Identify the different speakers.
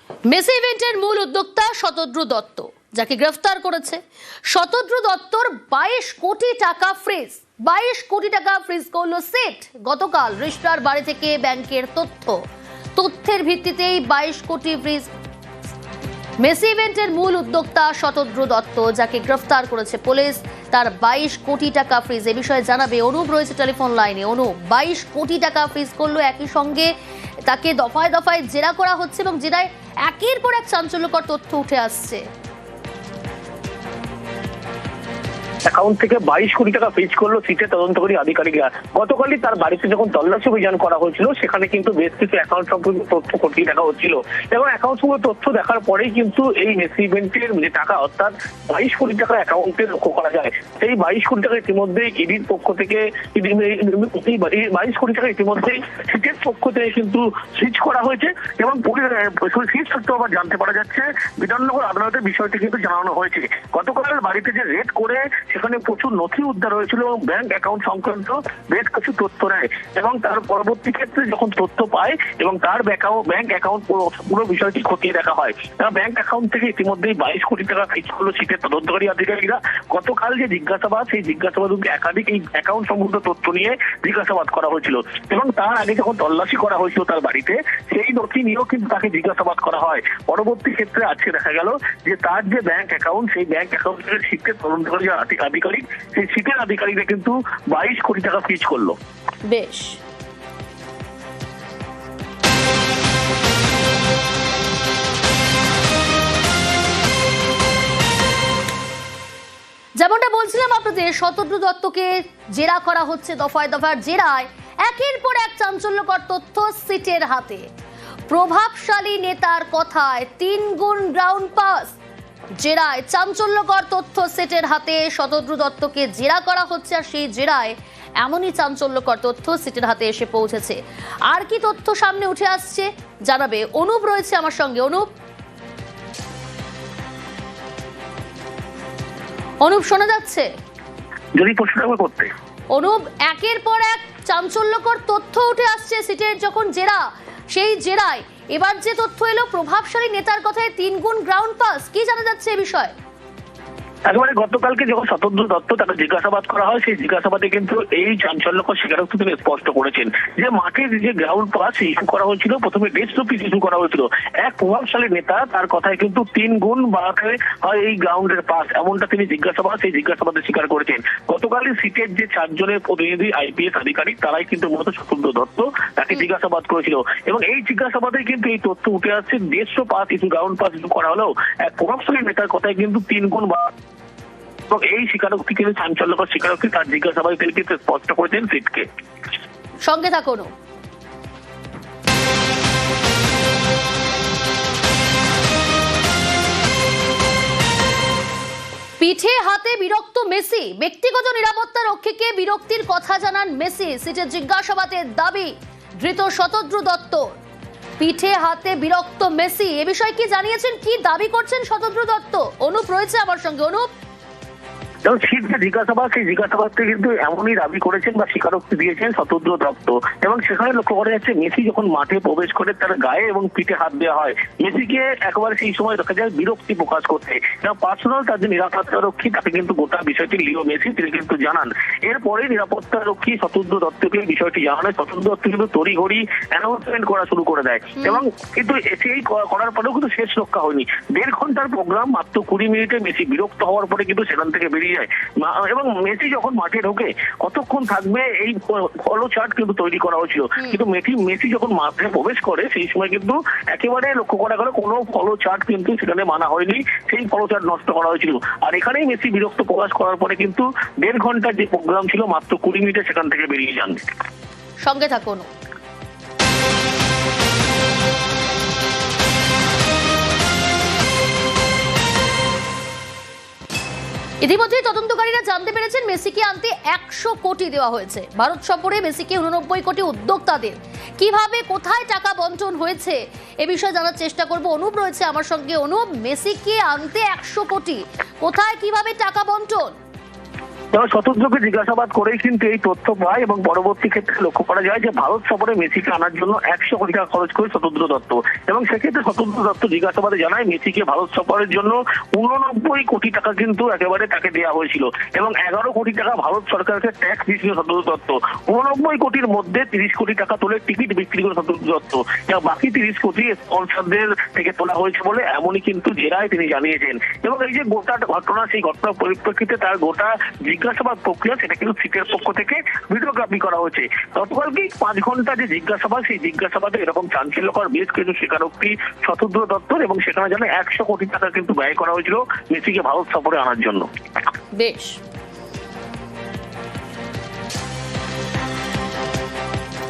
Speaker 1: Messi ইভেন্টের মূল উদ্যোক্তা শতদ্রু দত্ত, যাকে গ্রেফতার করেছে। শতদ্রু দত্তর 22 কোটি টাকা ফ্রিজ, 22 কোটি টাকা ফ্রিজ করল সেট। গতকাল রিশরার বাড়ি থেকে ব্যাংকের তথ্যের ভিত্তিতেই 22 কোটি ফ্রিজ। মেসি ইভেন্টের মূল উদ্যোক্তা শতদ্রু দত্ত, যাকে গ্রেফতার করেছে পুলিশ, তার 22 কোটি টাকা ফ্রিজ। এ বিষয়ে জানাবে অনুপ রয়েছে টেলিফোন লাইনে। অনুপ, 22 কোটি টাকা ফ্রিজ করলো, একই সঙ্গে তাকে দফায় দফায় জেরা করা হচ্ছে এবং জেরায় একের পর এক চাঞ্চল্যকর তথ্য উঠে আসছে।
Speaker 2: অ্যাকাউন্ট থেকে 22 কোটি টাকা ফ্রিজ করলো সিটের তদন্তকারী আধিকারিকরা। গতকালই তার বাড়িতে যখন তল্লাশি অভিযান করা হয়েছিল, সেখানে কিন্তু বেশ কিছু অ্যাকাউন্ট সম্পর্কিত তথ্য খতিয়ে দেখা হচ্ছিল এবং অ্যাকাউন্ট সম্পর্কিত তথ্য দেখার পরেই কিন্তু এই মেসি ইভেন্টের যে টাকা, অর্থাৎ 22 কোটি টাকা অ্যাকাউন্টে লক্ষ্য করা যায়। সেই 22 কোটি টাকা ইতিমধ্যে ইডির পক্ষ থেকে 22 কোটি টাকা ইতিমধ্যে সিটের পক্ষ থেকে কিন্তু ফ্রিজ করা হয়েছে এবং ফ্রিজ সত্ত্বেও আবার জানতে পারা যাচ্ছে বিধাননগর আদালতের বিষয়টি কিন্তু জানানো হয়েছে। গতকাল বাড়িতে যে রেড করে সেখানে প্রচুর নথি উদ্ধার হয়েছিল এবং ব্যাংক অ্যাকাউন্ট সংক্রান্ত বেশ কিছু তথ্য নেয় এবং তার পরবর্তী ক্ষেত্রে যখন তথ্য পায় এবং তার ব্যাংক অ্যাকাউন্ট পুরো বিষয়টি খতিয়ে দেখা হয়। ব্যাংক অ্যাকাউন্ট থেকে ইতিমধ্যেই 22 কোটি টাকা ফ্রিজ করলো সিটের তদন্তকারী আধিকারিকরা। গতকাল যে জিজ্ঞাসাবাদ, সেই জিজ্ঞাসাবাদ একাধিক এই অ্যাকাউন্ট সম্বন্ধ তথ্য নিয়ে জিজ্ঞাসাবাদ করা হয়েছিল এবং তার আগে যখন তল্লাশি করা হয়েছিল তার বাড়িতে, সেই নথি নিয়েও কিন্তু তাকে জিজ্ঞাসাবাদ করা হয়। পরবর্তী ক্ষেত্রে আজকে দেখা গেল যে তার যে ব্যাংক অ্যাকাউন্ট, সেই ব্যাংক অ্যাকাউন্ট থেকে সিটের তদন্তকারী আধিকারিক, সেই সিটের আধিকারিকরা কিন্তু 22 কোটি টাকা ফ্রিজ করলো।
Speaker 1: বেশ, যেমনটা বলছিলাম আপনাদের, শতদ্রু দত্তকে জেরা করা হচ্ছে দফায় দফায়। জেরায় একের পর এক চাঞ্চল্যকর তথ্য সিটের হাতে। প্রভাবশালী নেতার কথায় 3 গুণ গ্রাউন্ড পাস। জেরায় চাঞ্চল্যকর তথ্য সেটের হাতে। শতদ্রু দত্তকে জেরা করা হচ্ছে আর সেই জেরায় এমনই চাঞ্চল্যকর তথ্য সিটের হাতে এসে পৌঁছেছে। আর কি তথ্য সামনে উঠে আসছে জানাবে অনুপ রয়েছে আমার সঙ্গে। অনুপ শোনা যাচ্ছে?
Speaker 2: যদি প্রশ্ন করতে
Speaker 1: অনুপ, একের পর এক চাঞ্চল্যকর তথ্য উঠে আসছে সিটের যখন জেরা, সেই জেরায় এবার যে তথ্য এলো প্রভাবশালী নেতার কথায় 3 গুণ গ্রাউন্ড পাস। কি জানা যাচ্ছে এ বিষয়ে?
Speaker 2: একেবারে গতকালকে যখন শতদ্রু দত্ত তাকে জিজ্ঞাসাবাদ করা হয়, সেই জিজ্ঞাসাবাদে কিন্তু এই চাঞ্চল্যকর স্বীকারোক্তি তিনি স্পষ্ট করেছেন যে মাঠের যে গ্রাউন্ড পাস ইস্যু করা হয়েছিল, প্রথমে 150 পিস ইস্যু করা হয়েছিল। এক প্রভাবশালী নেতা তার কথায় কিন্তু 3 গুণ বাড়াতে হয় এই গ্রাউন্ডের পাস, এমনটা তিনি সেই জিজ্ঞাসাবাদে স্বীকার করেছেন। গতকালই সিটের যে 4 জনের প্রতিনিধি আইপিএস আধিকারিক, তারাই কিন্তু মূলত শতদ্রু দত্ত তাকে জিজ্ঞাসাবাদ করেছিল এবং এই জিজ্ঞাসাবাদে কিন্তু এই তথ্য উঠে আসছে 150 pass issue, ground pass issue করা হলেও এক প্রভাবশালী নেতার কথায় কিন্তু 3 গুণ এবং এই স্বীকারোক্তি কিন্তু চাঞ্চল্যকর স্বীকারোক্তি, তার জিজ্ঞাসাবাদে তিনি কিন্তু স্পষ্ট করেছেন সিটকে।
Speaker 1: সঙ্গে থাকুন। পিঠে হাতে বিরক্ত মেসি, ব্যক্তিগত নিরাপত্তা রক্ষীকে বিরক্তির কথা জানান মেসি। সিটের জিজ্ঞাসাবাদের দাবি ধৃত শতদ্রু দত্ত। পিঠে হাতে বিরক্ত মেসি, এ বিষয়ে কি জানিয়েছেন, কি দাবি করছেন শতদ্রু দত্ত? অনুপ রয়েছে আমার সঙ্গে। অনুপ,
Speaker 2: যেমন সিট যে জিজ্ঞাসাবাদ, সেই জিজ্ঞাসাবাদকে কিন্তু এমনই দাবি করেছেন বা স্বীকারোক্তি দিয়েছেন শতদ্রু দত্ত এবং সেখানে লক্ষ্য করা যাচ্ছে মেসি যখন মাঠে প্রবেশ করে তার গায়ে এবং পিঠে হাত দেওয়া হয়, মেসিকে একেবারে সেই সময় দেখা যায় বিরক্তি প্রকাশ করতে এবং পার্সোনাল তার যে নিরাপত্তা রক্ষী, তাকে কিন্তু গোটা বিষয়টি লিও মেসি তিনি কিন্তু জানান। এরপরে নিরাপত্তা রক্ষী শতদ্রু দত্তকে বিষয়টি জানানো, শতদ্রু দত্ত কিন্তু তড়িঘড়ি অ্যানাউন্সমেন্ট করা শুরু করে দেয় এবং কিন্তু সেই করার পরেও কিন্তু শেষ রক্ষা হয়নি। 1.5 ঘন্টার প্রোগ্রাম, মাত্র 20 মিনিটে মেসি বিরক্ত হওয়ার পরে কিন্তু সেখান থেকে বেরিয়ে যায় এবং মেসি যখন মাঠে ঢোকে কতক্ষণ থাকবে এই ফলো চার্ট কিন্তু তৈরি করা হয়েছিল, কিন্তু মেসি যখন মাঠে প্রবেশ করে সেই সময় কিন্তু একেবারে লক্ষ্য করা গেল কোনো ফলো চার্ট কিন্তু সেখানে মানা হয়নি, সেই ফলো চার্ট নষ্ট করা হয়েছিল। আর এখানেই মেসি বিরক্ত প্রকাশ করার পরে কিন্তু 1.5 ঘন্টার যে প্রোগ্রাম ছিল মাত্র 20 মিনিটে সেখান থেকে বেরিয়ে যান।
Speaker 1: সঙ্গে থাকুন। ইতিমধ্যে তদন্তকারীরা জানতে পেরেছেন মেসিকে আনতে 100 কোটি দেওয়া হয়েছে। ভারত সফরে মেসিকে 89 কোটি উদ্যোক্তাদের কিভাবে কোথায় টাকা বন্টন হয়েছে এ বিষয়ে জানার চেষ্টা করব। অনুপ রয়েছে আমার সঙ্গে। অনুপ, মেসিকে আনতে 100 কোটি, কোথায় কিভাবে টাকা বন্টন?
Speaker 2: তবে শতদ্রকে জিজ্ঞাসাবাদ করেই কিন্তু এই তথ্য পায় এবং পরবর্তী ক্ষেত্রে লক্ষ্য করা যায় যে ভারত সফরে মেসিকে আনার জন্য 100 কোটি টাকা খরচ করে শতদ্র দত্ত। এবং সেক্ষেত্রে শতদ্র দত্ত জিজ্ঞাসাবাদে জানায় মেসিকে ভারত সফরের জন্য 89 কোটি টাকা কিন্তু একেবারে তাকে দেওয়া হয়েছিল এবং 11 কোটি টাকা ভারত সরকারকে ট্যাক্স দিয়েছিল শতদ্র দত্ত। 89 কোটির মধ্যে 30 কোটি টাকা তোলে টিকিট বিক্রি করে শতদ্র দত্ত এবং বাকি 30 কোটি স্পন্সরদের থেকে তোলা হয়েছে বলে এমনই কিন্তু জেরায় তিনি জানিয়েছেন। এবং এই যে গোটা ঘটনা, সেই ঘটনার পরিপ্রেক্ষিতে তার গোটা জিজ্ঞাসাবাদ প্রক্রিয়া সেটা কিন্তু সিটের পক্ষ থেকে ভিডিওগ্রাফি করা হয়েছে। গতকালকে 5 ঘন্টা যে জিজ্ঞাসাবাদ, সেই জিজ্ঞাসাবাদে এরকম চাঞ্চল্যকর বেশ কিছু স্বীকারোক্তি শতদ্র দত্তর এবং সেখানে জানে 100 কোটি টাকা কিন্তু ব্যয় করা হয়েছিল মেসিকে ভারত সফরে আনার জন্য।
Speaker 1: বেশ।